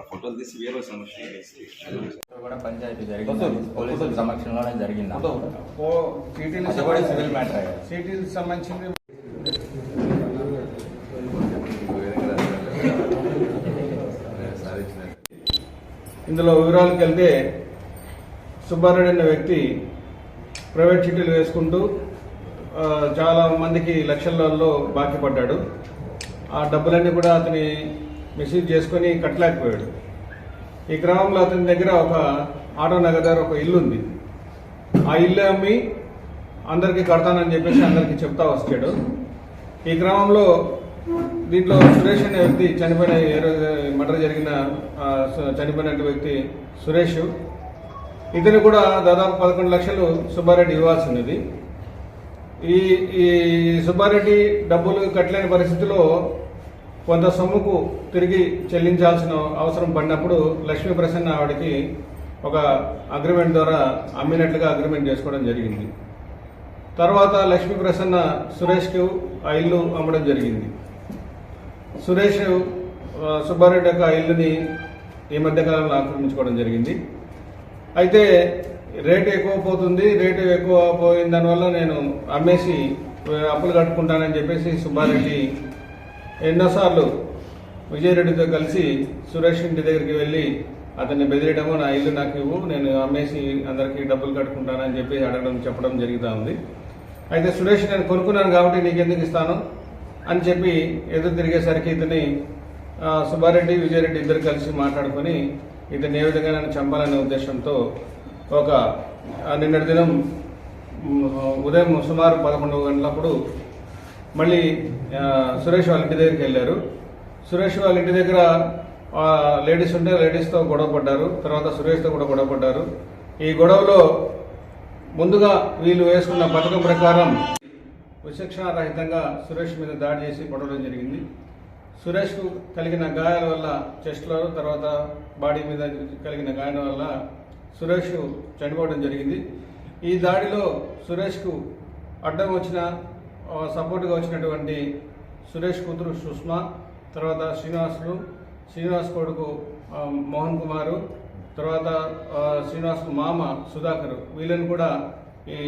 ఫోటోలు తీసి వేరే సమస్య కూడా పంచాయతీ జరిగింది, పోలీసుల సమక్షంలోనే జరిగింది. సివిల్ మ్యాటర్ సిటీకి సంబంధించింది. ఇందులో వివరాలకు వెళ్తే సుబ్బారెడ్డి అనే వ్యక్తి ప్రైవేట్ చిట్టీలు వేసుకుంటూ చాలా మందికి లక్షలలో బాకీ పడ్డాడు. ఆ డబ్బులన్నీ కూడా అతని మిస్యూజ్ చేసుకొని కట్టలేకపోయాడు. ఈ క్రమంలో అతని దగ్గర ఒక ఆటో నగర్ ఒక ఇల్లు ఉంది. ఆ ఇల్లు అమ్మి అందరికీ కడతానని చెప్పేసి అందరికీ చెప్తా వస్తాడు. ఈ క్రమంలో దీంట్లో సురేష్ అనే వ్యక్తి చనిపోయిన మర్డర్ జరిగిన చనిపోయిన వ్యక్తి సురేష్, ఇతను కూడా దాదాపు 11 లక్షలు సుబ్బారెడ్డి ఇవ్వాల్సి ఉన్నది. ఈ సుబ్బారెడ్డి డబ్బులు కట్టలేని పరిస్థితిలో కొంత సొమ్ముకు తిరిగి చెల్లించాల్సిన అవసరం పడినప్పుడు లక్ష్మీ ప్రసన్న ఆవిడకి ఒక అగ్రిమెంట్ ద్వారా అమ్మినట్లుగా అగ్రిమెంట్ చేసుకోవడం జరిగింది. తర్వాత లక్ష్మీ ప్రసన్న సురేష్కి ఆ ఇల్లు అమ్మడం జరిగింది. సురేష్ సుబ్బారెడ్డి యొక్క ఇల్లుని ఈ మధ్యకాలంలో ఆక్రమించుకోవడం జరిగింది. అయితే రేటు ఎక్కువ పోతుంది, రేటు ఎక్కువ పోయిన దానివల్ల నేను అమ్మేసి అప్పులు కట్టుకుంటానని చెప్పేసి సుబ్బారెడ్డి ఎన్నోసార్లు విజయరెడ్డితో కలిసి సురేష్ ఇంటి దగ్గరికి వెళ్ళి అతన్ని బెదిరియడము, నా ఇల్లు నాకు ఇవ్వు, నేను అమ్మేసి అందరికీ డబ్బులు కట్టుకుంటానని చెప్పి అడగడం చెప్పడం జరుగుతూ ఉంది. అయితే సురేష్ నేను కొనుక్కున్నాను కాబట్టి నీకెందుకు ఇస్తాను అని చెప్పి ఎదురు తిరిగేసరికి ఇతని సుబ్బారెడ్డి విజయరెడ్డి ఇద్దరు కలిసి మాట్లాడుకొని ఇతన్ని ఏ విధంగా నన్ను చంపాలనే ఉద్దేశంతో ఒక నిన్నటి దినం ఉదయం సుమారు 11 గంటలప్పుడు మళ్ళీ సురేష్ వాళ్ళ ఇంటి దగ్గరికి వెళ్ళారు. సురేష్ వాళ్ళ ఇంటి దగ్గర లేడీస్ ఉంటే లేడీస్తో గొడవ పడ్డారు. తర్వాత సురేష్తో కూడా గొడవ పడ్డారు. ఈ గొడవలో ముందుగా వీళ్ళు వేసుకున్న పథకం ప్రకారం విచక్షణారహితంగా సురేష్ మీద దాడి చేసి కొట్టడం జరిగింది. సురేష్కు కలిగిన గాయాల వల్ల చెస్ట్లో, తర్వాత బాడీ మీద కలిగిన గాయాల వల్ల సురేష్ చనిపోవడం జరిగింది. ఈ దాడిలో సురేష్కు అడ్డం వచ్చిన సపోర్ట్గా వచ్చినటువంటి సురేష్ కూతురు సుష్మా, తర్వాత శ్రీనివాస్ కొడుకు మోహన్ కుమారు, తర్వాత శ్రీనివాస్ మామ సుధాకర్, వీళ్ళని కూడా ఈ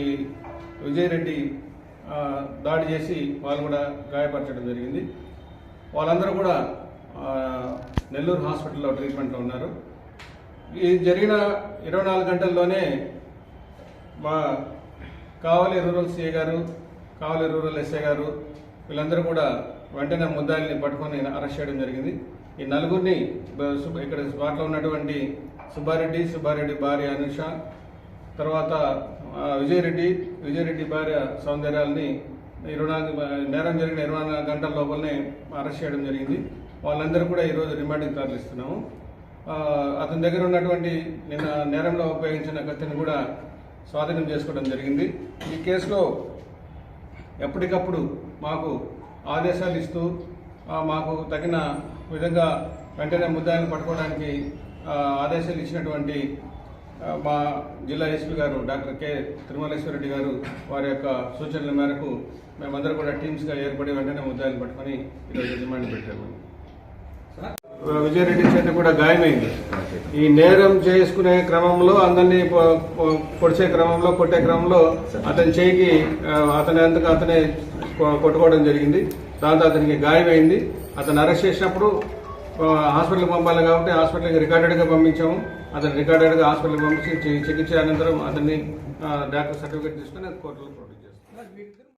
విజయరెడ్డి దాడి చేసి వాళ్ళు కూడా గాయపరచడం జరిగింది. వాళ్ళందరూ కూడా నెల్లూరు హాస్పిటల్లో ట్రీట్మెంట్లో ఉన్నారు. ఈ జరిగిన 24 గంటల్లోనే మా కావలి రూరల్ సిఐ గారు, కావలి రూరల్ ఎస్ఐ గారు వీళ్ళందరూ కూడా వెంటనే ముద్దాయిల్ని పట్టుకొని అరెస్ట్ చేయడం జరిగింది. ఈ నలుగురిని ఇక్కడ స్పాట్లో ఉన్నటువంటి సుబ్బారెడ్డి భార్య అనుష, తర్వాత విజయరెడ్డి భార్య సౌందర్యాలని నేరం జరిగిన 24 గంటల లోపలనే అరెస్ట్ చేయడం జరిగింది. వాళ్ళందరూ కూడా ఈరోజు రిమాండ్కి తరలిస్తున్నాము. అతని దగ్గర ఉన్నటువంటి నిన్న నేరంలో ఉపయోగించిన కత్తిని కూడా స్వాధీనం చేసుకోవడం జరిగింది. ఈ కేసులో ఎప్పటికప్పుడు మాకు ఆదేశాలు ఇస్తూ మాకు తగిన విధంగా వెంటనే ముద్దాయిలను పట్టుకోవడానికి ఆదేశాలు ఇచ్చినటువంటి మా జిల్లా ఎస్పీ గారు డాక్టర్ కె తిరుమలేశ్వరరెడ్డి గారు వారి యొక్క సూచనల మేరకు మేమందరూ కూడా టీమ్స్గా ఏర్పడి వెంటనే ముద్దాయిలను పట్టుకొని ఈరోజు రిమాండ్ పెట్టాము. విజయరెడ్డి చేత కూడా గాయమైంది. ఈ నేరం చేసుకునే క్రమంలో అందరినీ కొట్టే క్రమంలో అతని చేయికి అతనే కొట్టుకోవడం జరిగింది. దాంతో అతనికి గాయమైంది. అతను అరెస్ట్ చేసినప్పుడు హాస్పిటల్కి పంపాలి కాబట్టి హాస్పిటల్కి రికార్డెడ్గా పంపించాము. అతను రికార్డెడ్గా హాస్పిటల్కి పంపించి చికిత్స అనంతరం అతన్ని డాక్టర్ సర్టిఫికేట్ తీసుకుని కోర్టులో ప్రొడ్యూస్ చేస్తాం.